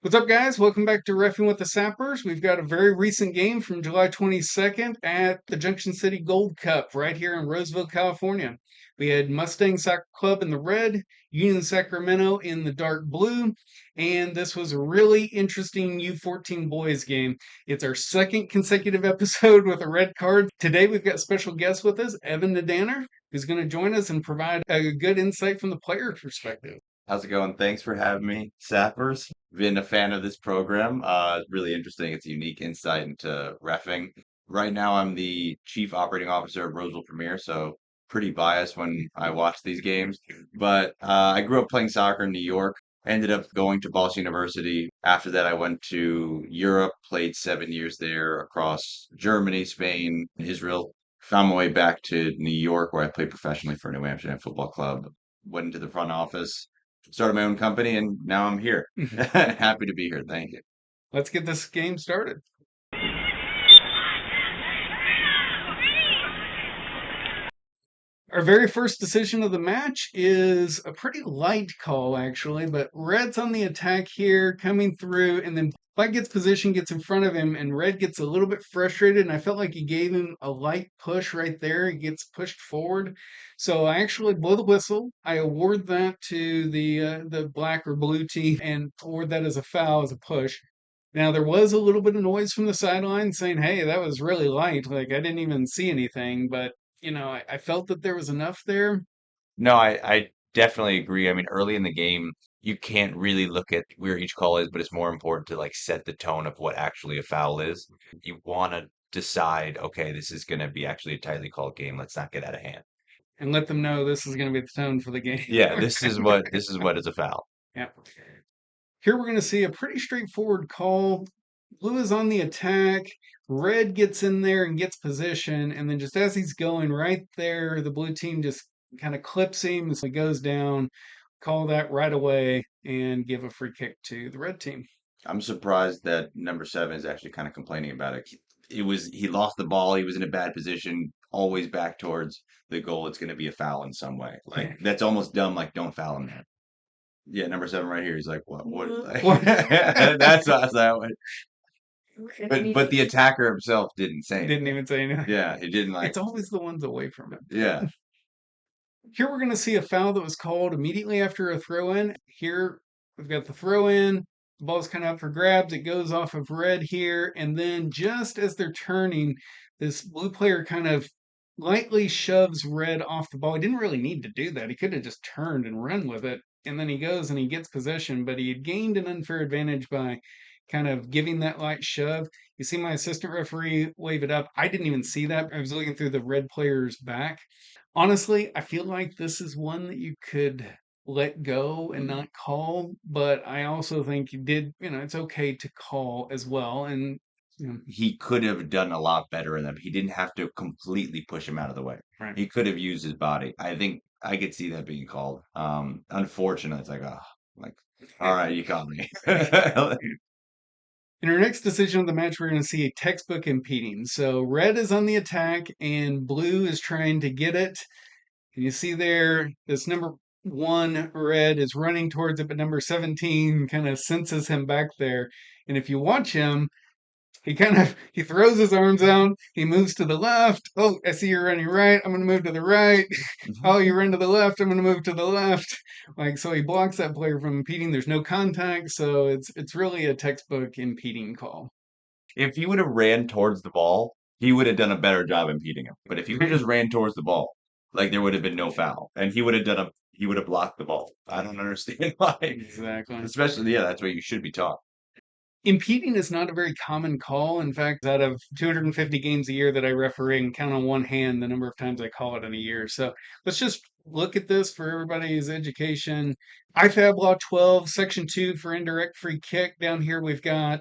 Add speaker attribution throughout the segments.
Speaker 1: What's up, guys? Welcome back to Reffing with the Sappers. We've got a very recent game from July 22nd at the Junction City Gold Cup right here in Roseville, California. We had Mustang Soccer Club in the red, Union Sacramento in the dark blue, and this was a really interesting U14 boys game. It's our second consecutive episode with a red card. Today we've got special guests with us, Evin Nadaner, who's going to join us and provide a good insight from the player perspective.
Speaker 2: How's it going? Thanks for having me, Sappers. Been a fan of this program. Really interesting. It's a unique insight into reffing. Right now, I'm the Chief Operating Officer of Roseville Premier, so pretty biased when I watch these games. But I grew up playing soccer in New York. Ended up going to Boston University. After that, I went to Europe, played 7 years there across Germany, Spain, Israel. Found my way back to New York, where I played professionally for New Amsterdam Football Club. Went into the front office, started my own company, and now I'm here. Happy to be here. Thank you.
Speaker 1: Let's get this game started. Our very first decision of the match is a pretty light call, actually, but Red's on the attack here, coming through, and then Black gets position, gets in front of him, and Red gets a little bit frustrated, and I felt like he gave him a light push right there. He gets pushed forward. So I actually blow the whistle. I award that to the black or blue team and award that as a foul, as a push. Now there was a little bit of noise from the sideline saying, "Hey, that was really light. Like I didn't even see anything." But I felt that there was enough there.
Speaker 2: No, I definitely agree. I mean, early in the game, you can't really look at where each call is, but it's more important to like set the tone of what actually a foul is. You want to decide, okay, this is going to be actually a tightly called game. Let's not get out of hand.
Speaker 1: And let them know this is going to be the tone for the game.
Speaker 2: Yeah, this is what is a foul.
Speaker 1: Yeah. Here we're going to see a pretty straightforward call. Blue is on the attack. Red gets in there and gets position. And then just as he's going right there, the blue team just kind of clips him. So he goes down. Call that right away and give a free kick to the red team.
Speaker 2: I'm surprised that number seven is actually kind of complaining about it. He lost the ball. He was in a bad position, always back towards the goal. It's going to be a foul in some way. Like that's almost dumb. Like don't foul him there. Yeah, number seven right here. He's like, what? What?
Speaker 1: What?
Speaker 2: That's that one. But the attacker himself didn't say
Speaker 1: Didn't
Speaker 2: anything.
Speaker 1: even say anything.
Speaker 2: Yeah, he didn't
Speaker 1: It's
Speaker 2: like.
Speaker 1: always the ones away from him.
Speaker 2: Yeah,
Speaker 1: Here we're going to see a foul that was called immediately after a throw in. Here we've got the throw in. The ball's kind of up for grabs. It goes off of red here. And then just as they're turning, this blue player kind of lightly shoves red off the ball. He didn't really need to do that. He could have just turned and run with it. And then he goes and he gets possession, but he had gained an unfair advantage by kind of giving that light shove. You see my assistant referee wave it up. I didn't even see that. I was looking through the red player's back. Honestly, I feel like this is one that you could let go and
Speaker 2: mm,
Speaker 1: not call, but I also think you did, it's okay to call as well. And, you know,
Speaker 2: he could have done a lot better in them. He didn't have to completely push him out of the way.
Speaker 1: right.
Speaker 2: He could have used his body. I think I could see that being called. Unfortunately, it's like, oh, like, all right, you caught me.
Speaker 1: In our next decision of the match, we're going to see a textbook impeding. So red is on the attack and blue is trying to get it. And you see there, this number one red is running towards it, but number 17 kind of senses him back there. And if you watch him, he throws his arms out. He moves to the left. Oh, I see you're running right. I'm gonna move to the right. Oh, you run to the left. I'm gonna move to the left. Like so, he blocks that player from impeding. There's no contact, so it's really a textbook impeding call.
Speaker 2: If he would have ran towards the ball, he would have done a better job impeding him. But if he would have just ran towards the ball, like there would have been no foul, and he would have blocked the ball. I don't understand why.
Speaker 1: Exactly.
Speaker 2: Especially, yeah, that's what you should be taught.
Speaker 1: Impeding is not a very common call. In fact, out of 250 games a year that I referee, and count on one hand the number of times I call it in a year. So let's just look at this for everybody's education. IFAB Law 12, Section 2 for indirect free kick. Down here we've got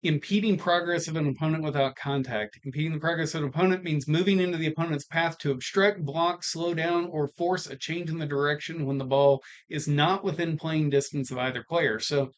Speaker 1: impeding progress of an opponent without contact. Impeding the progress of an opponent means moving into the opponent's path to obstruct, block, slow down, or force a change in the direction when the ball is not within playing distance of either player. So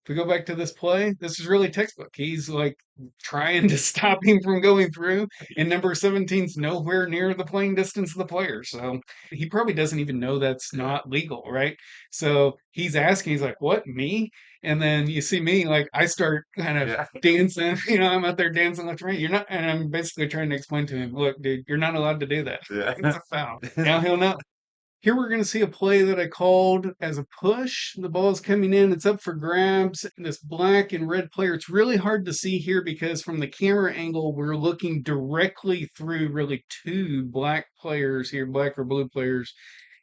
Speaker 1: If we go back to this play, this is really textbook. He's like trying to stop him from going through, and number 17's nowhere near the playing distance of the player. So he probably doesn't even know that's
Speaker 2: Yeah.
Speaker 1: not legal, right? So he's asking, he's like, "What, me?" And then you see me, like, I start kind of
Speaker 2: Yeah.
Speaker 1: dancing, I'm out there dancing left and right. You're not, and I'm basically trying to explain to him, look, dude, you're not allowed to do that. It's
Speaker 2: Yeah.
Speaker 1: a foul. Now he'll know. Here we're going to see a play that I called as a push. The ball is coming in. It's up for grabs. This black and red player, it's really hard to see here because from the camera angle, we're looking directly through really two black players here, black or blue players.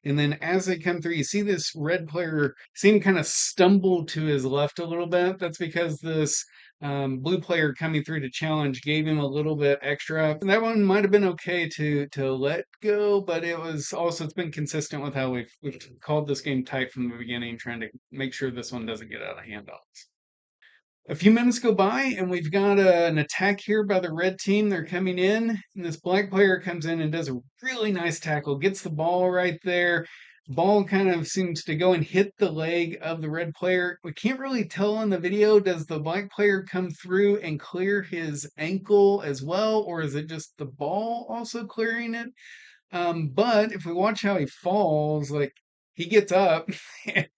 Speaker 1: And then as they come through, you see this red player seem kind of stumble to his left a little bit. That's because this blue player coming through to challenge gave him a little bit extra. And that one might have been okay to let go, but it was also it's been consistent with how we've called this game tight from the beginning, trying to make sure this one doesn't get out of hand on us. A few minutes go by, and we've got an attack here by the red team. They're coming in, and this black player comes in and does a really nice tackle, gets the ball right there. Ball kind of seems to go and hit the leg of the red player. We can't really tell in the video. Does the black player come through and clear his ankle as well, or is it just the ball also clearing it? But if we watch how he falls, like he gets up,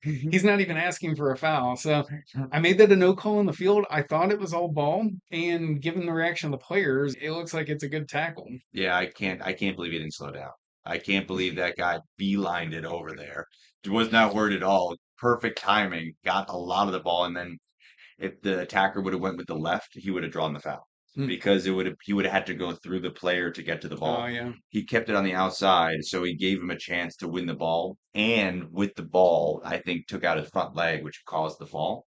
Speaker 1: he's not even asking for a foul. So I made that a no call in the field. I thought it was all ball, and given the reaction of the players, it looks like it's a good tackle.
Speaker 2: Yeah, I can't believe he didn't slow down. I can't believe that guy beelined it over there. Was not worried at all. Perfect timing. Got a lot of the ball, and then if the attacker would have went with the left, he would have drawn the foul
Speaker 1: Hmm.
Speaker 2: because it would have he would have had to go through the player to get to the
Speaker 1: Oh
Speaker 2: ball.
Speaker 1: yeah.
Speaker 2: He kept it on the outside, so he gave him a chance to win the ball, and with the ball, I think took out his front leg, which caused the fall.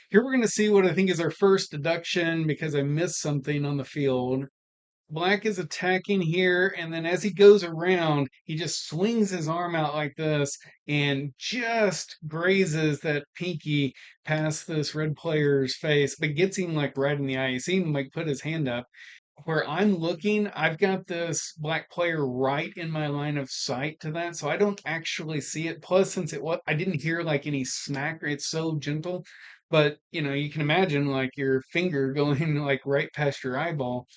Speaker 1: Here we're going to see what I think is our first deduction because I missed something on the field. Black is attacking here, and then as he goes around, he just swings his arm out like this and just grazes that pinky past this red player's face, but gets him like right in the eye. You see him like put his hand up. Where I'm looking, I've got this black player right in my line of sight to that, so I don't actually see it. Plus, since I didn't hear like any smack, it's so gentle. But you can imagine like your finger going like right past your eyeball.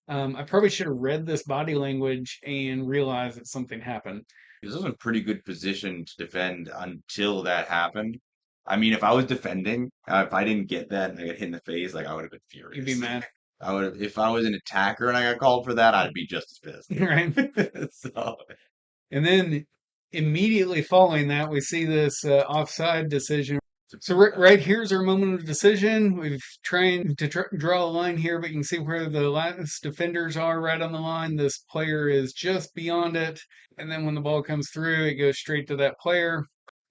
Speaker 1: I probably should have read this body language and realized that something happened.
Speaker 2: He was in a pretty good position to defend until that happened. I mean, if I was defending, if I didn't get that and I got hit in the face, like I would have been
Speaker 1: You'd be
Speaker 2: furious.
Speaker 1: mad,
Speaker 2: I would have, if I was an attacker and I got called for that, I'd be just as
Speaker 1: right?
Speaker 2: pissed. So,
Speaker 1: And then immediately following that, we see this offside decision. So right here's our moment of decision. We've trying to draw a line here, but you can see where the last defenders are right on the line. This player is just beyond it. And then when the ball comes through, it goes straight to that player.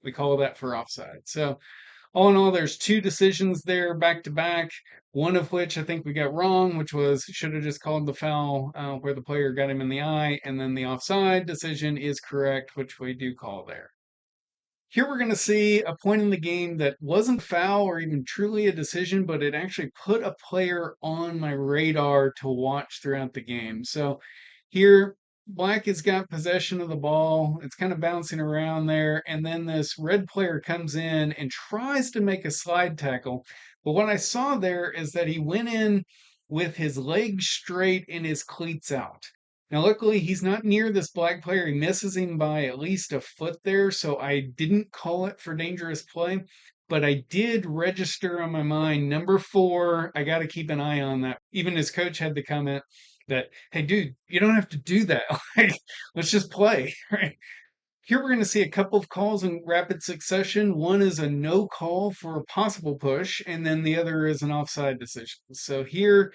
Speaker 1: We call that for offside. So all in all, there's two decisions there back to back. One of which I think we got wrong, which was should have just called the foul where the player got him in the eye, and then the offside decision is correct, which we do call there. Here we're going to see a point in the game that wasn't foul or even truly a decision, but it actually put a player on my radar to watch throughout the game. So here, Black has got possession of the ball. It's kind of bouncing around there. And then this red player comes in and tries to make a slide tackle. But what I saw there is that he went in with his legs straight and his cleats out. Now, luckily, he's not near this black player. He misses him by at least a foot there, so I didn't call it for dangerous play. But I did register on my mind number 4. I got to keep an eye on that. Even his coach had the comment that, "Hey, dude, you don't have to do that. Like, let's just play." Right? Here we're going to see a couple of calls in rapid succession. One is a no call for a possible push, and then the other is an offside decision. So here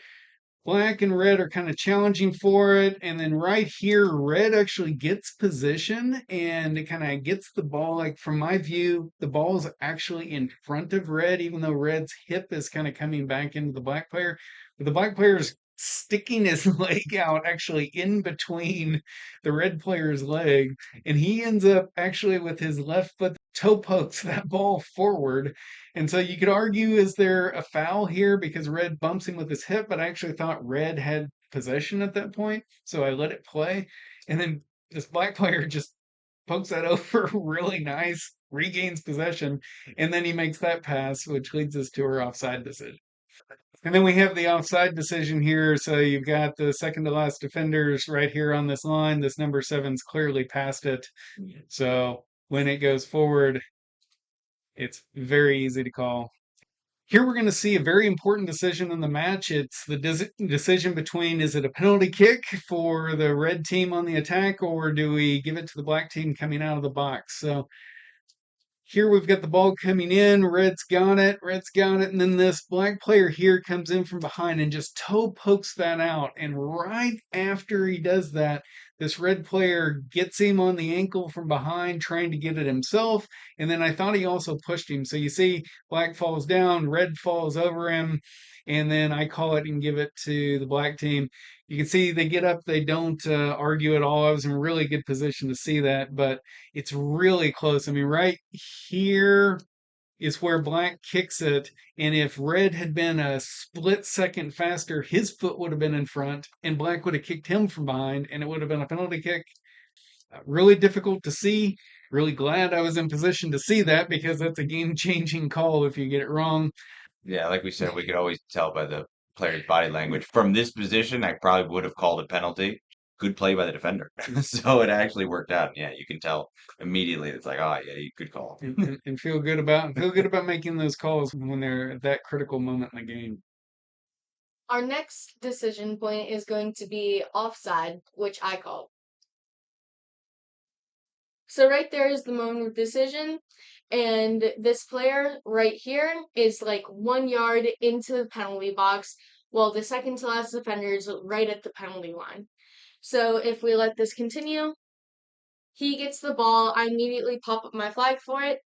Speaker 1: black and red are kind of challenging for it. And then right here, red actually gets position and it kind of gets the ball. Like from my view, the ball is actually in front of red, even though red's hip is kind of coming back into the black player. But the black player is sticking his leg out actually in between the red player's leg. And he ends up actually with his left foot toe pokes that ball forward, and so you could argue, is there a foul here because Red bumps him with his hip? But I actually thought Red had possession at that point, so I let it play. And then this black player just pokes that over really nice. regains possession, and then he makes that pass, which leads us to our offside decision. And then we have the offside decision here. So you've got the second to last defenders right here on this line. This number seven's clearly past it. So when it goes forward, it's very easy to call. Here we're going to see a very important decision in the match. It's the decision between, is it a penalty kick for the red team on the attack, or do we give it to the black team coming out of the box? So here we've got the ball coming in. Red's got it. Red's got it. And then this black player here comes in from behind and just toe pokes that out. And right after he does that, this red player gets him on the ankle from behind, trying to get it himself. And then I thought he also pushed him. So you see, black falls down, red falls over him. And then I call it and give it to the black team. You can see they get up, they don't argue at all. I was in a really good position to see that, but it's really close. I mean, right here is where black kicks it. And if red had been a split second faster, his foot would have been in front and black would have kicked him from behind and it would have been a penalty kick. Really difficult to see. Really glad I was in position to see that because that's a game changing call if you get it wrong.
Speaker 2: Yeah, like we said, we could always tell by the player's body language. From this position, I probably would have called a penalty. Good play by the defender. So it actually worked out. Yeah, you can tell immediately. It's like, oh yeah, good call.
Speaker 1: And feel good about making those calls when they're at that critical moment in the game.
Speaker 3: Our next decision point is going to be offside, which I call. So right there is the moment of decision, and this player right here is like 1 yard into the penalty box, while the second to last defender is right at the penalty line. So if we let this continue, he gets the ball. I immediately pop up my flag for it,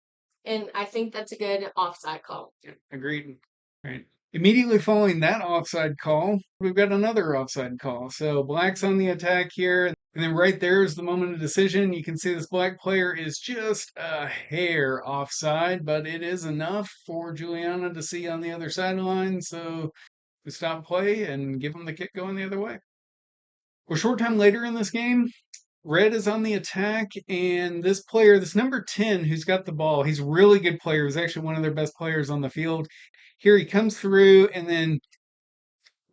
Speaker 3: and I think that's a good offside call.
Speaker 1: Yeah, agreed. Right. Immediately following that offside call, we've got another offside call. So black's on the attack here. And then right there is the moment of decision. You can see this black player is just a hair offside, but it is enough for Juliana to see on the other sideline. So we stop play and give him the kick going the other way. A short time later in this game, red is on the attack, and this player, this number 10, who's got the ball, he's a really good player. He's actually one of their best players on the field. Here he comes through, and then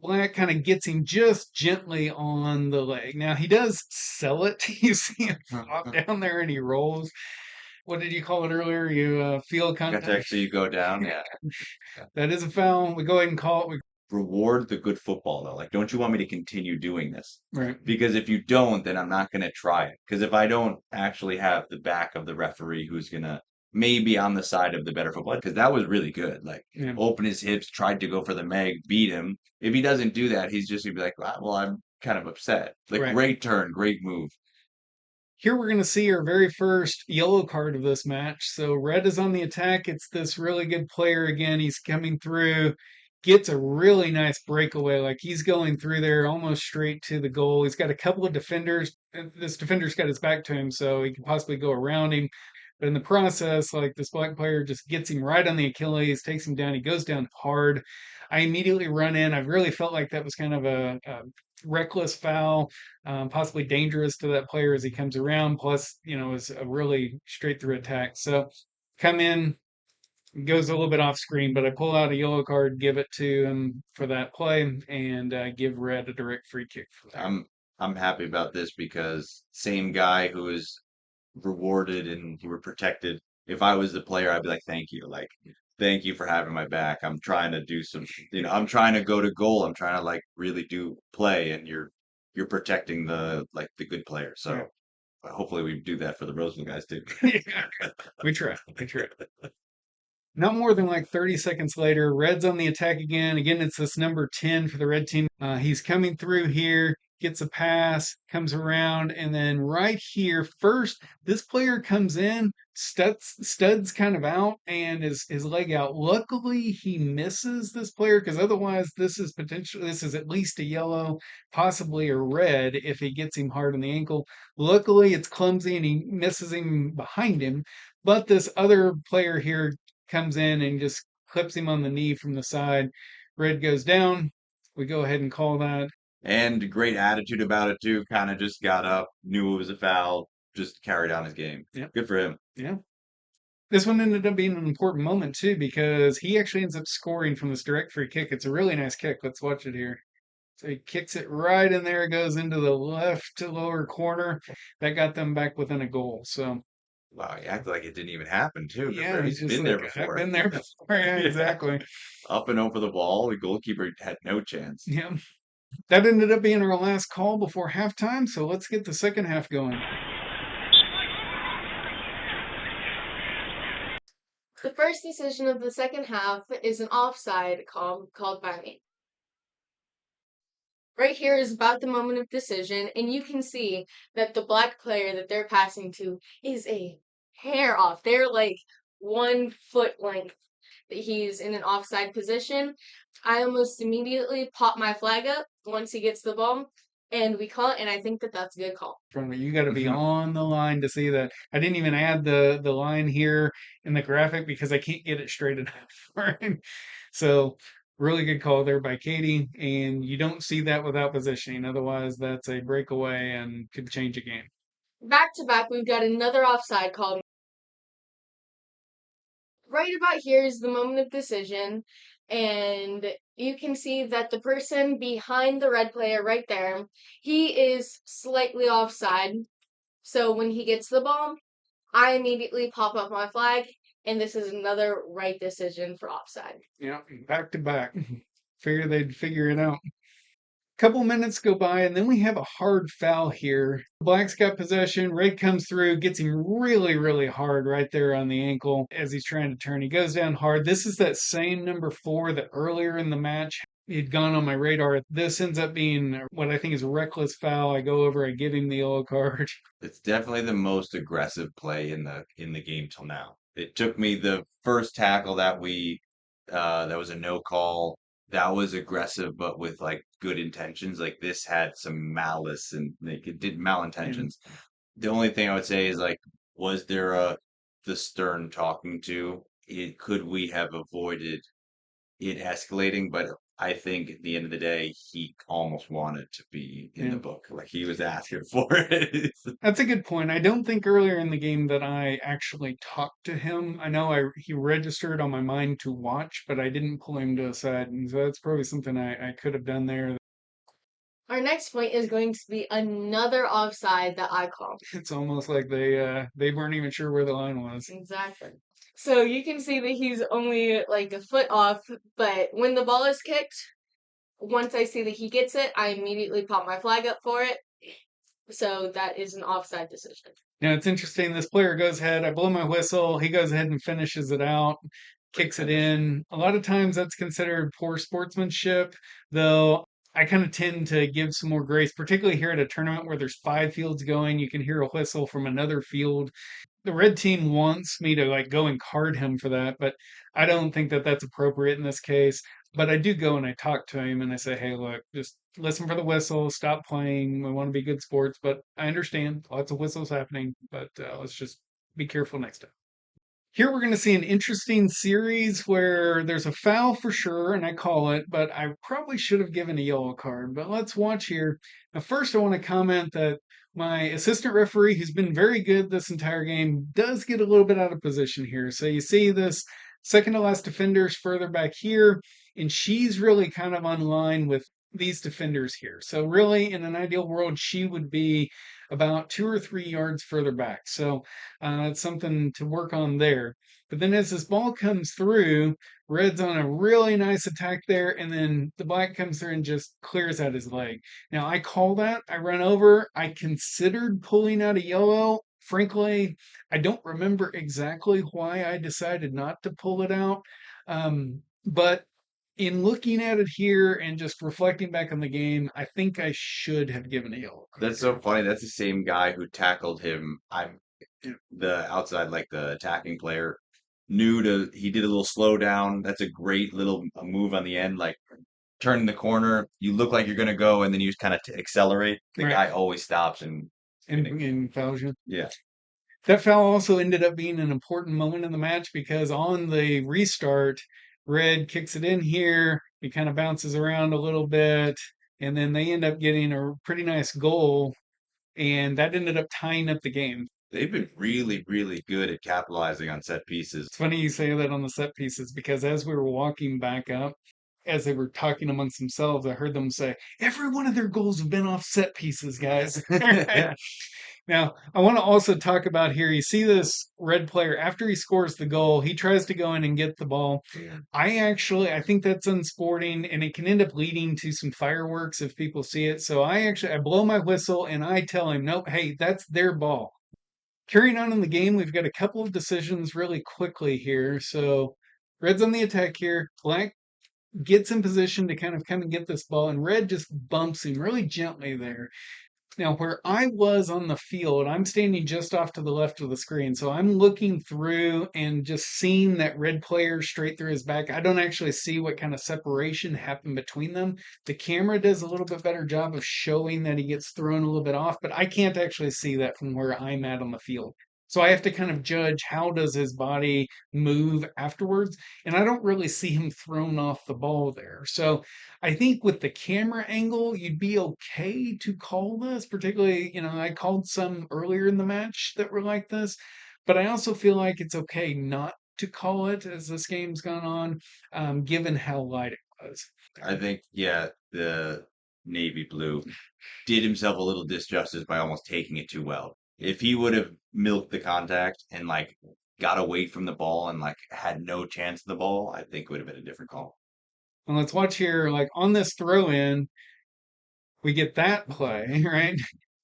Speaker 1: black kind of gets him just gently on the leg. Now he does sell it. You see him flop down there, and he rolls. What did you call it earlier? You feel
Speaker 2: Got to
Speaker 1: contact.
Speaker 2: actually go down. Yeah.
Speaker 1: That is a foul. We go ahead and call it.
Speaker 2: Reward the good football though. Like, don't you want me to continue doing this?
Speaker 1: Right.
Speaker 2: Because if you don't, then I'm not going to try it. Because if I don't actually have the back of the referee who's going to maybe on the side of the better football, because that was really good. Like,
Speaker 1: Yeah.
Speaker 2: open his hips, tried to go for the Meg, beat him. If he doesn't do that, he's just going to be like, well, I'm kind of upset. Like,
Speaker 1: Right.
Speaker 2: great turn, great move.
Speaker 1: Here we're going to see our very first yellow card of this match. So red is on the attack. It's this really good player again. He's coming through, gets a really nice breakaway. Like he's going through there almost straight to the goal. He's got a couple of defenders. This defender's got his back to him, so he can possibly go around him. But in the process, like this black player just gets him right on the Achilles, takes him down. He goes down hard. I immediately run in. I really felt like that was kind of a reckless foul, possibly dangerous to that player as he comes around. Plus, is a really straight through attack. So come in, goes a little bit off screen, but I pull out a yellow card, give it to him for that play, and give red a direct free kick for that.
Speaker 2: I'm happy about this because same guy who is rewarded and you were protected. If I was the player, I'd be like, thank you. Like, thank you for having my back. I'm trying to do some, I'm trying to go to goal. I'm trying to like really do play and you're protecting the good player. So hopefully we do that for the Roseland guys too.
Speaker 1: Yeah, we try. Not more than like 30 seconds later, red's on the attack again. Again, it's this number 10 for the red team. He's coming through here, gets a pass, comes around, and then right here, first, this player comes in, studs kind of out, and his leg out. Luckily, he misses this player because otherwise, this is at least a yellow, possibly a red if he gets him hard on the ankle. Luckily, it's clumsy and he misses him behind him. But this other player here comes in and just clips him on the knee from the side. Red goes down. We go ahead and call that.
Speaker 2: And great attitude about it too. Kind of just got up, knew it was a foul, just carried on his game.
Speaker 1: Yeah.
Speaker 2: Good for him.
Speaker 1: Yeah. This one ended up being an important moment too because he actually ends up scoring from this direct free kick. It's a really nice kick. Let's watch it here. So he kicks it right in there, goes into the left lower corner. That got them back within a goal. So
Speaker 2: Wow, he acted like it didn't even happen too.
Speaker 1: yeah, he's
Speaker 2: He's
Speaker 1: just
Speaker 2: been there
Speaker 1: like, I've
Speaker 2: before.
Speaker 1: been there before. Yeah,
Speaker 2: Yeah.
Speaker 1: exactly.
Speaker 2: Up and over the ball, the goalkeeper had no chance.
Speaker 1: Yeah. That ended up being our last call before halftime. So let's get the second half going.
Speaker 3: The first decision of the second half is an offside called by me. Right here is about the moment of decision, and you can see that the black player that they're passing to is a hair off. They're like 1 foot length that he's in an offside position. I almost immediately pop my flag up once he gets the ball, and we call it, and I think that that's a good call.
Speaker 1: From you got to be on the line to see that. I didn't even add the line here in the graphic because I can't get it straight enough. Right? So really good call there by Katie, and you don't see that without positioning. Otherwise, that's a breakaway and could change a game.
Speaker 3: Back to back, we've got another offside called. Right about here is the moment of decision, and you can see that the person behind the red player right there, he is slightly offside. So when he gets the ball, I immediately pop up my flag, and this is another right decision for offside.
Speaker 1: Yeah, back to back. Figure they'd figure it out. Couple minutes go by, and then we have a hard foul here. Black's got possession. Red comes through, gets him really, really hard right there on the ankle as he's trying to turn. He goes down hard. This is that same number 4 that earlier in the match had gone on my radar. This ends up being what I think is a reckless foul. I go over, I give him the yellow card.
Speaker 2: It's definitely the most aggressive play in the game till now. It took me the first tackle that was a no call. That was aggressive, but with like good intentions. Like this had some malice and like it did
Speaker 1: And
Speaker 2: malintentions. The only thing I would say is like, was there the stern talking to? Could we have avoided it escalating? But I think at the end of the day, he almost wanted to be in the
Speaker 1: yeah.
Speaker 2: book. Like he was asking for it.
Speaker 1: That's a good point. I don't think earlier in the game that I actually talked to him. I know he registered on my mind to watch, but I didn't pull him to the side, and so that's probably something I could have done there.
Speaker 3: Our next point is going to be another offside that I call.
Speaker 1: It's almost like they weren't even sure where the line was.
Speaker 3: Exactly. So you can see that he's only like a foot off, but when the ball is kicked, once I see that he gets it, I immediately pop my flag up for it. So that is an offside decision.
Speaker 1: Now it's interesting. This player goes ahead. I blow my whistle. He goes ahead and finishes it out,
Speaker 2: Great
Speaker 1: kicks it
Speaker 2: finish.
Speaker 1: in. A lot of times that's considered poor sportsmanship, though. I kind of tend to give some more grace, particularly here at a tournament where there's 5 fields going. You can hear a whistle from another field. The red team wants me to like go and card him for that, but I don't think that that's appropriate in this case. But I do go and I talk to him and I say, hey, look, just listen for the whistle, stop playing. We want to be good sports, but I understand lots of whistles happening, but let's just be careful next time. Here we're going to see an interesting series where there's a foul for sure, and I call it, but I probably should have given a yellow card. But let's watch here. Now, first, I want to comment that my assistant referee, who's been very good this entire game, does get a little bit out of position here. So you see this second to last defender's further back here, and she's really kind of on line with these defenders here. So really, in an ideal world, she would be about 2 or 3 yards further back. So it's something to work on there. But then as this ball comes through, Red's on a really nice attack there, and then the black comes through and just clears out his leg. Now I call that. I run over. I considered pulling out a yellow. Frankly, I don't remember exactly why I decided not to pull it out. But in looking at it here and just reflecting back on the game, I think I should have given a yellow card
Speaker 2: That's so
Speaker 1: here.
Speaker 2: funny. That's the same guy who tackled him. I'm the outside, like the attacking player, he did a little slow down. That's a great little move on the end, like turn the corner. You look like you're gonna go, and then you just kind of accelerate. The
Speaker 1: Right.
Speaker 2: guy always stops and
Speaker 1: In Falcon.
Speaker 2: yeah.
Speaker 1: That foul also ended up being an important moment in the match because on the restart, Red kicks it in here. He kind of bounces around a little bit, and then they end up getting a pretty nice goal, and that ended up tying up the game.
Speaker 2: They've been really, really good at capitalizing on set pieces.
Speaker 1: It's funny you say that on the set pieces because as we were walking back up, as they were talking amongst themselves, I heard them say, every one of their goals have been off set pieces, guys. Now, I want to also talk about here. You see this red player after he scores the goal, he tries to go in and get the ball. I think that's unsporting and it can end up leading to some fireworks if people see it. So I blow my whistle and I tell him, nope, hey, that's their ball. Carrying on in the game, we've got a couple of decisions really quickly here. So Red's on the attack here. Black gets in position to kind of come and get this ball, and Red just bumps him really gently there. Now, where I was on the field, I'm standing just off to the left of the screen. So I'm looking through and just seeing that red player straight through his back. I don't actually see what kind of separation happened between them. The camera does a little bit better job of showing that he gets thrown a little bit off, but I can't actually see that from where I'm at on the field. So I have to kind of judge how does his body move afterwards. And I don't really see him thrown off the ball there. So I think with the camera angle, you'd be okay to call this, particularly, I called some earlier in the match that were like this, but I also feel like it's okay not to call it as this game's gone on, given how light it was.
Speaker 2: I think, yeah, the navy blue did himself a little disjustice by almost taking it too well. If he would have milked the contact and like got away from the ball and like had no chance of the ball, I think it would have been a different call.
Speaker 1: And let's watch here, like on this throw in, we get that play, right?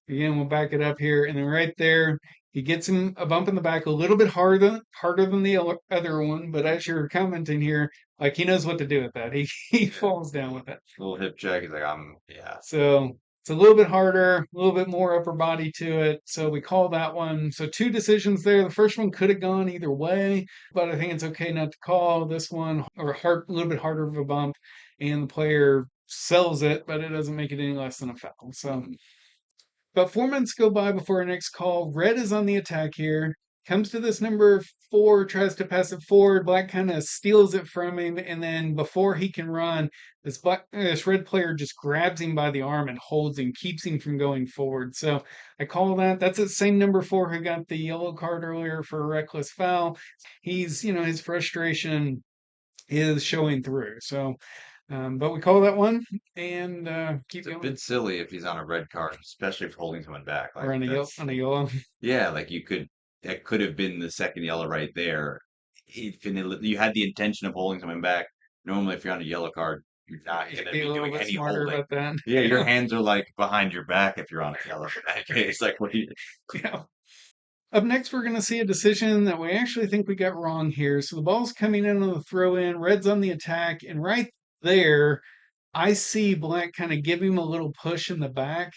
Speaker 1: Again, we'll back it up here. And then right there, he gets him a bump in the back a little bit harder than the other one. But as you're commenting here, like he knows what to do with that. He falls down with it.
Speaker 2: Little hip check. He's like, yeah.
Speaker 1: So it's a little bit harder, a little bit more upper body to it. So we call that one. So two decisions there. The first one could have gone either way, but I think it's okay not to call this one or a little bit harder of a bump. And the player sells it, but it doesn't make it any less than a foul. So about 4 minutes go by before our next call. Red is on the attack here. Comes to this number 4, tries to pass it forward. Black kind of steals it from him, and then before he can run, this red player just grabs him by the arm and holds him, keeps him from going forward. So I call that. That's the same number 4 who got the yellow card earlier for a reckless foul. His frustration is showing through. So but we call that one and keep
Speaker 2: It's a
Speaker 1: going.
Speaker 2: bit silly if he's on a red card, especially for holding someone back.
Speaker 1: Or
Speaker 2: Like that's
Speaker 1: on a yellow.
Speaker 2: yeah, like that could have been the second yellow right there. You had the intention of holding someone back. Normally, if you're on a yellow card, you're not
Speaker 1: You
Speaker 2: going
Speaker 1: should
Speaker 2: to
Speaker 1: be a
Speaker 2: be
Speaker 1: little
Speaker 2: doing
Speaker 1: bit
Speaker 2: any
Speaker 1: smarter
Speaker 2: holding.
Speaker 1: about that.
Speaker 2: Yeah, your hands are like behind your back if you're on a yellow. In that case, like what do you?
Speaker 1: Yeah. Up next, we're going to see a decision that we actually think we got wrong here. So the ball's coming in on the throw in, Red's on the attack, and right there, I see Black kind of give him a little push in the back.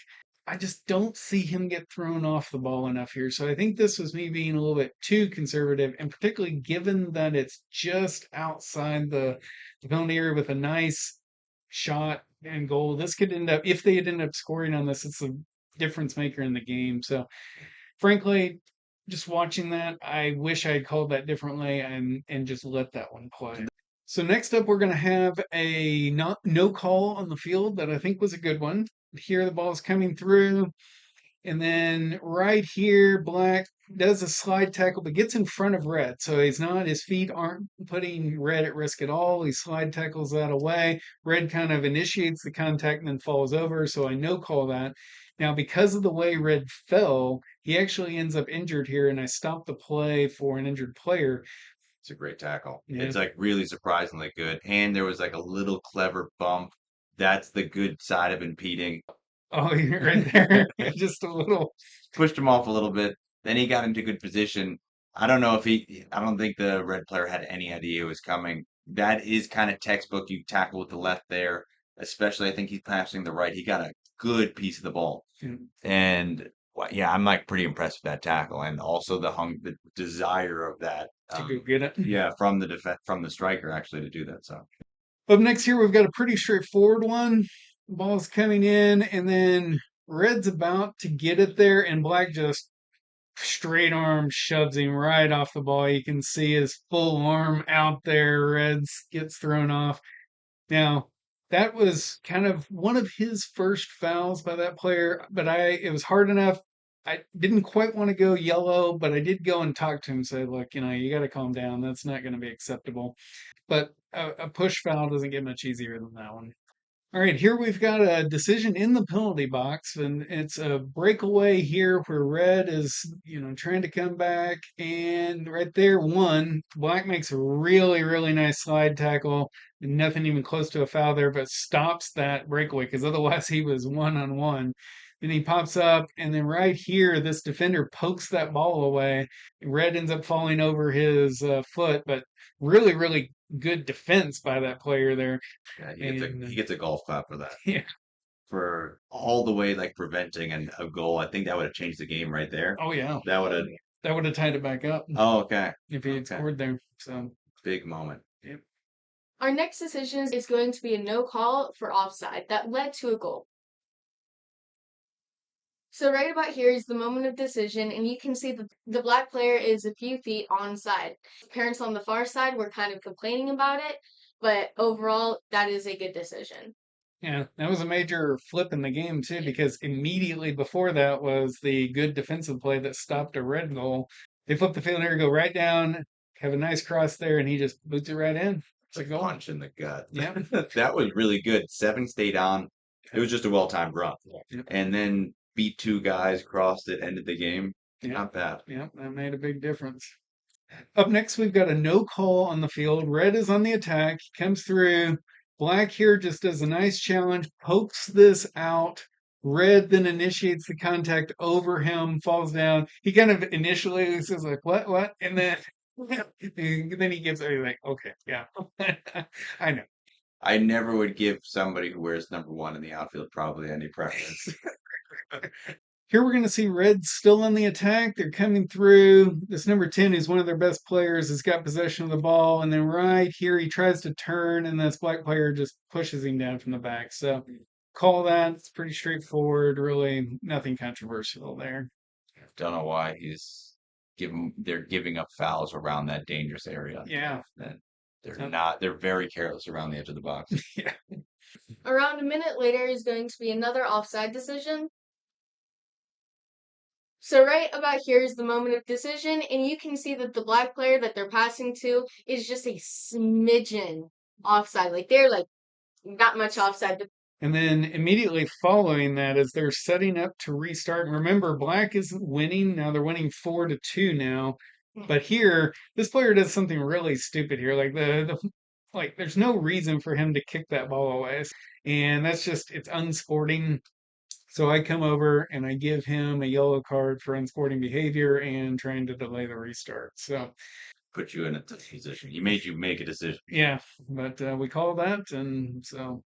Speaker 1: I just don't see him get thrown off the ball enough here. So I think this was me being a little bit too conservative, and particularly given that it's just outside the penalty area with a nice shot and goal. This could end up, if they had ended up scoring on this, it's a difference maker in the game. So frankly, just watching that, I wish I had called that differently and just let that one play. So next up, we're going to have a no call on the field that I think was a good one. Here, the ball's coming through, and then right here, Black does a slide tackle, but gets in front of Red. So his feet aren't putting Red at risk at all. He slide tackles that away. Red kind of initiates the contact and then falls over. So I no call that. Now, because of the way Red fell, he actually ends up injured here, and I stopped the play for an injured player.
Speaker 2: It's a great tackle.
Speaker 1: Yeah.
Speaker 2: It's like really surprisingly good, and there was like a little clever bump. That's the good side of impeding.
Speaker 1: Oh, you're right there. Just a little.
Speaker 2: Pushed him off a little bit. Then he got into good position. I don't know if I don't think the red player had any idea it was coming. That is kind of textbook. You tackle with the left there, especially I think he's passing the right. He got a good piece of the ball.
Speaker 1: Yeah.
Speaker 2: And well, yeah, I'm like pretty impressed with that tackle and also the desire of that.
Speaker 1: To go get it.
Speaker 2: Yeah, from the striker actually to do that. So
Speaker 1: Up next here, we've got a pretty straightforward one. Ball's coming in, and then Red's about to get it there, and Black just straight arm shoves him right off the ball. You can see his full arm out there. Reds gets thrown off. Now, that was kind of one of his first fouls by that player, but it was hard enough I didn't quite want to go yellow, but I did go and talk to him and say, look, you got to calm down. That's not going to be acceptable. But a push foul doesn't get much easier than that one. All right, here we've got a decision in the penalty box, and it's a breakaway here where red is, trying to come back, and right there, one. Black makes a really, really nice slide tackle, and nothing even close to a foul there, but stops that breakaway because otherwise he was one on one. Then he pops up, and then right here, this defender pokes that ball away. Red ends up falling over his foot, but really, really good defense by that player there.
Speaker 2: Yeah,
Speaker 1: And
Speaker 2: he gets a golf clap for that.
Speaker 1: yeah.
Speaker 2: For all the way like preventing a goal. I think that would have changed the game right there.
Speaker 1: Oh yeah.
Speaker 2: That would have.
Speaker 1: That would have tied it back up
Speaker 2: Oh, okay.
Speaker 1: if he had
Speaker 2: Okay.
Speaker 1: scored there. So
Speaker 2: Big moment.
Speaker 1: yep.
Speaker 3: Our next decision is going to be a no call for offside that led to a goal. So right about here is the moment of decision, and you can see the black player is a few feet onside. Parents on the far side were kind of complaining about it, but overall, that is a good decision.
Speaker 1: Yeah, that was a major flip in the game too, because immediately before that was the good defensive play that stopped a red goal. They flip the field here, go right down, have a nice cross there, and he just boots it right in.
Speaker 2: It's a punch in the gut.
Speaker 1: Yeah.
Speaker 2: That was really good. 7 stayed on. It was just a well-timed run.
Speaker 1: Yep.
Speaker 2: And then beat 2 guys, crossed it, ended the game.
Speaker 1: Yep.
Speaker 2: Not bad.
Speaker 1: Yeah, that made a big difference. Up next, we've got a no call on the field. Red is on the attack, comes through. Black here just does a nice challenge, pokes this out. Red then initiates the contact over him, falls down. He kind of initially says like, what? And then he gives like, okay, yeah, I know.
Speaker 2: I never would give somebody who wears number 1 in the outfield probably any preference.
Speaker 1: Here we're going to see Red still on the attack. They're coming through. This number 10, who's one of their best players, has got possession of the ball. And then right here, he tries to turn, and this black player just pushes him down from the back. So call that. It's pretty straightforward. Really nothing controversial there.
Speaker 2: Don't know why they're giving up fouls around that dangerous area.
Speaker 1: Yeah.
Speaker 2: And they're very careless around the edge of the box.
Speaker 1: Yeah.
Speaker 3: Around a minute later is going to be another offside decision. So right about here is the moment of decision, and you can see that the black player that they're passing to is just a smidgen offside. Like they're like not much offside.
Speaker 1: And then immediately following that, as they're setting up to restart, and remember, Black is winning. Now they're winning 4-2 now. But here, this player does something really stupid here. Like like there's no reason for him to kick that ball away. And that's just it's unsporting. So I come over and I give him a yellow card for unsporting behavior and trying to delay the restart. So
Speaker 2: Put you in a tough position. He made you make a decision.
Speaker 1: yeah, but we call that, and so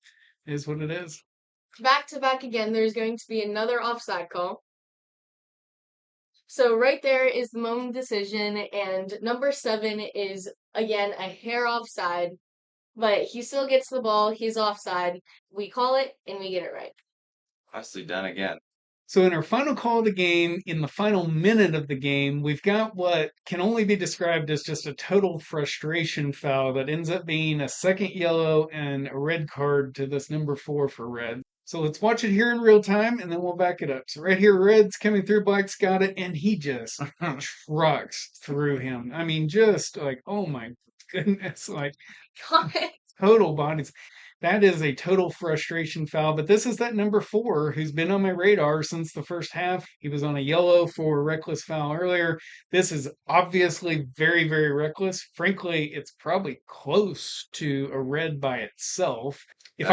Speaker 1: it is what it is.
Speaker 3: Back to back again, there's going to be another offside call. So right there is the moment of decision, and number 7 is again a hair offside, but he still gets the ball. He's offside. We call it, and we get it right.
Speaker 2: Nicely done again.
Speaker 1: So in our final call of the game, in the final minute of the game, we've got what can only be described as just a total frustration foul that ends up being a second yellow and a red card to this number 4 for red. So let's watch it here in real time and then we'll back it up. So right here, red's coming through, black's got it, and he just trucks through him. I mean, just like, oh my goodness, like total bodies. That is a total frustration foul. But this is that number 4 who's been on my radar since the first half. He was on a yellow for reckless foul earlier. This is obviously very, very reckless. Frankly, it's probably close to a red by itself. If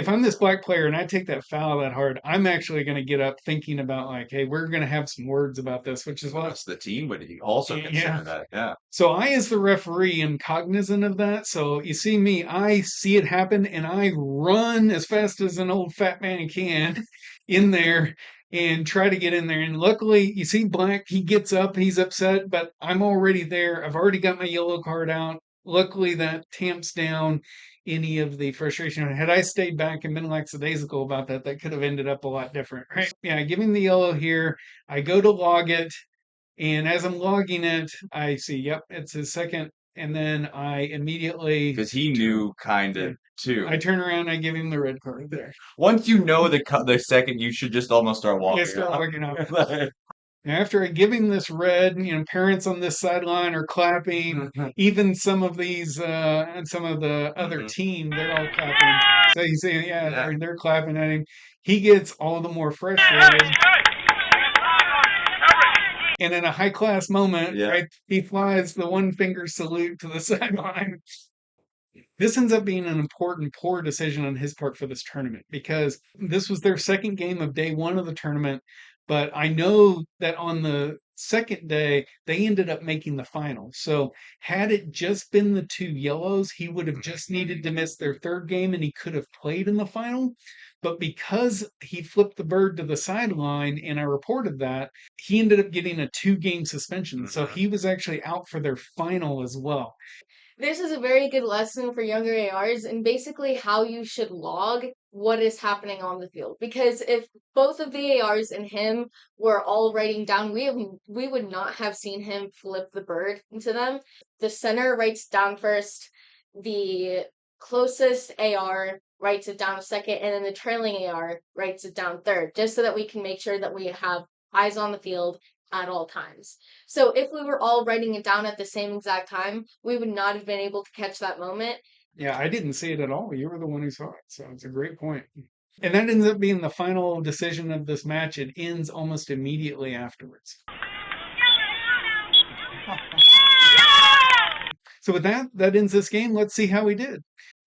Speaker 1: I'm this black player and I take that foul that hard, I'm actually going to get up thinking about like, hey, we're going to have some words about this, which is what
Speaker 2: the team would also consider that. Yeah.
Speaker 1: So I, as the referee, am cognizant of that. So you see me, I see it happen, and I run as fast as an old fat man can in there and try to get in there. And luckily, you see Black, he gets up, he's upset, but I'm already there. I've already got my yellow card out. Luckily, that tamps down any of the frustration. Had I stayed back and been lackadaisical about that, that could have ended up a lot different, right? Yeah, giving the yellow here. I go to log it. And as I'm logging it, I see, yep, it's his second. And then I immediately.
Speaker 2: Because he knew kind of too.
Speaker 1: I turn around, I give him the red card there.
Speaker 2: Once you know the second, you should just almost start walking.
Speaker 1: Start walking off. After I give him this red, parents on this sideline are clapping. Even some of these and some of the other team, they're all clapping. So he's saying, yeah,
Speaker 2: Yeah.
Speaker 1: they're clapping at him. He gets all the more frustrated. And in a high class moment,
Speaker 2: Yeah.
Speaker 1: right, he flies the one finger salute to the sideline. This ends up being an important poor decision on his part for this tournament because this was their second game of day one of the tournament. But I know that on the second day, they ended up making the final. So had it just been the two yellows, he would have just needed to miss their third game and he could have played in the final. But because he flipped the bird to the sideline, and I reported that, he ended up getting a 2-game suspension. So he was actually out for their final as well.
Speaker 3: This is a very good lesson for younger ARs and basically how you should log what is happening on the field. Because if both of the ARs and him were all writing down, we would not have seen him flip the bird into them. The center writes down first, the closest AR writes it down second, and then the trailing AR writes it down third, just so that we can make sure that we have eyes on the field at all times. So if we were all writing it down at the same exact time, we would not have been able to catch that moment.
Speaker 1: Yeah, I didn't see it at all. You were the one who saw it. So it's a great point. And that ends up being the final decision of this match. It ends almost immediately afterwards. So with that ends this game. Let's see how we did.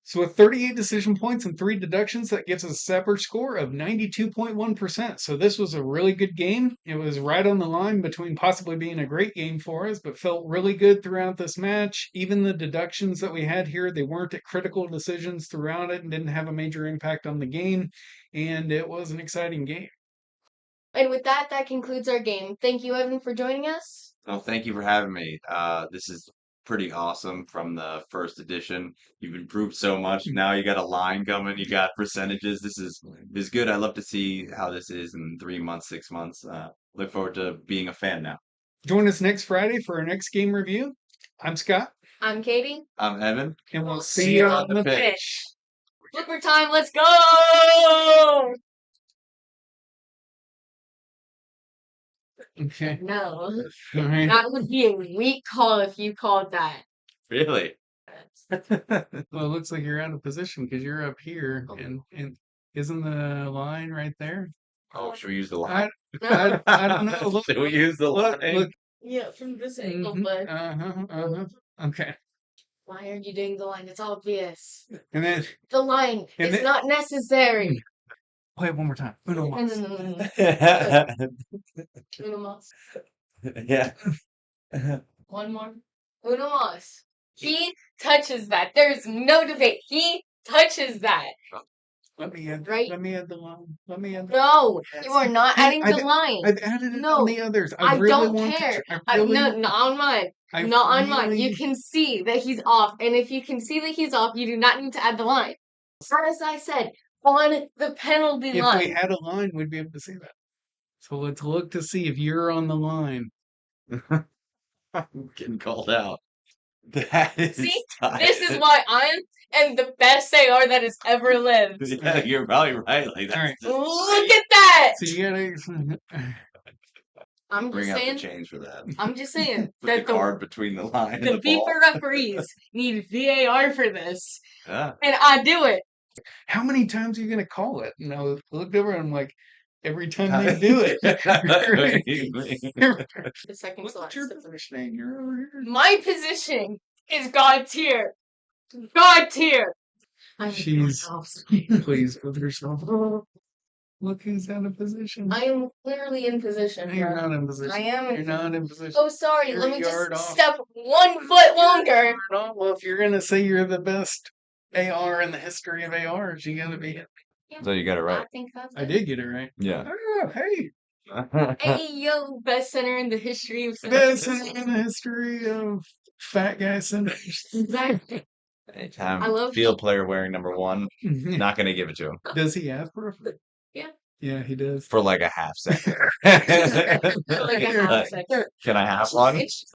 Speaker 1: So with 38 decision points and 3 deductions, that gives us a Sapper score of 92.1%. So this was a really good game. It was right on the line between possibly being a great game for us, but felt really good throughout this match. Even the deductions that we had here, they weren't at critical decisions throughout it and didn't have a major impact on the game. And it was an exciting game.
Speaker 3: And with that concludes our game. Thank you, Evan, for joining us.
Speaker 2: Oh, thank you for having me. This is pretty awesome from the first edition. You've improved so much. Now you got a line coming. You got percentages. This is good. I love to see how this is in 3 months, 6 months. Look forward to being a fan now.
Speaker 1: Join us next Friday for our next game review. I'm Scott.
Speaker 3: I'm Katie.
Speaker 2: I'm Evan.
Speaker 1: And we'll see you on the pitch.
Speaker 3: Flipper time, let's go!
Speaker 1: Okay.
Speaker 3: No.
Speaker 1: All right.
Speaker 3: That would be a weak call if you called that.
Speaker 2: Really?
Speaker 1: Well, it looks like you're out of position because you're up here, and isn't the line right there?
Speaker 2: Oh, should we use the line?
Speaker 1: I don't know. Look,
Speaker 2: Should we use the line?
Speaker 1: look.
Speaker 3: Yeah, from this angle,
Speaker 1: Mhm.
Speaker 3: but
Speaker 1: Okay.
Speaker 3: why are you doing the line? It's obvious.
Speaker 1: And then
Speaker 3: The line
Speaker 1: And
Speaker 3: is
Speaker 1: then-
Speaker 3: not necessary.
Speaker 1: play it one more time. Uno
Speaker 3: No,
Speaker 1: mas.
Speaker 3: no, no, no, no. Uno mas.
Speaker 2: Yeah.
Speaker 3: One more. Uno mas. He touches that. There's no debate. He touches that.
Speaker 1: Let me add.
Speaker 3: Right?
Speaker 1: Let me add the line. Let me add.
Speaker 3: No, you are not
Speaker 1: Hey,
Speaker 3: adding the line.
Speaker 1: I've added it
Speaker 3: No,
Speaker 1: on the others.
Speaker 3: I
Speaker 1: really
Speaker 3: don't
Speaker 1: want
Speaker 3: care.
Speaker 1: To, I really,
Speaker 3: No, not on mine.
Speaker 1: I
Speaker 3: Not on mine. You
Speaker 1: really-
Speaker 3: can see that he's off. And if you can see that he's off, you do not need to add the line. As I said, on the penalty
Speaker 1: If
Speaker 3: line.
Speaker 1: we had a line, we'd be able to see that. So let's look to see if you're on the line.
Speaker 2: I'm getting called out. That is
Speaker 3: See,
Speaker 2: tight.
Speaker 3: this is why I am the best AR that has ever lived.
Speaker 2: Yeah, you're probably right. Like that's
Speaker 1: All right.
Speaker 2: just
Speaker 3: Look at that!
Speaker 1: So you gotta.
Speaker 3: I'm
Speaker 2: bring
Speaker 3: just
Speaker 2: out the
Speaker 3: saying.
Speaker 2: change for that.
Speaker 3: I'm just saying
Speaker 2: Put the
Speaker 3: that
Speaker 2: card between the line and
Speaker 3: the
Speaker 2: the ball.
Speaker 3: FIFA referees need VAR for this,
Speaker 2: Yeah.
Speaker 3: and I do it.
Speaker 1: How many times are you gonna call it? And I looked over and I'm like, every time they do it.
Speaker 3: The second
Speaker 1: What's
Speaker 3: slot.
Speaker 1: your positioning? You're over here.
Speaker 3: My position is God tier. God tier. I'm
Speaker 1: She's
Speaker 3: offside.
Speaker 1: pleased with herself. Look who's out of position.
Speaker 3: I am clearly in position.
Speaker 1: No, you're
Speaker 3: bro.
Speaker 1: not in position.
Speaker 3: I am in
Speaker 1: You're not in position.
Speaker 3: Oh, sorry.
Speaker 1: You're
Speaker 3: Let
Speaker 1: a
Speaker 3: me just
Speaker 1: yard off.
Speaker 3: step 1 foot longer.
Speaker 1: No, well, if you're gonna say you're the best AR in the history of ARs, you gotta be.
Speaker 2: So you got it
Speaker 3: I
Speaker 2: right.
Speaker 3: think that's
Speaker 1: I
Speaker 3: it.
Speaker 1: did get it right.
Speaker 2: Yeah.
Speaker 1: Oh, hey,
Speaker 3: Hey, yo, best center in the history of
Speaker 1: best in the history of fat guy centers.
Speaker 3: Exactly.
Speaker 2: Anytime
Speaker 3: I love
Speaker 2: field player wearing number 1, not gonna give it to him
Speaker 1: Does he ask for a?
Speaker 3: Yeah.
Speaker 1: Yeah, he does.
Speaker 2: for like a half second.
Speaker 3: Like a half second.
Speaker 2: Can I have one?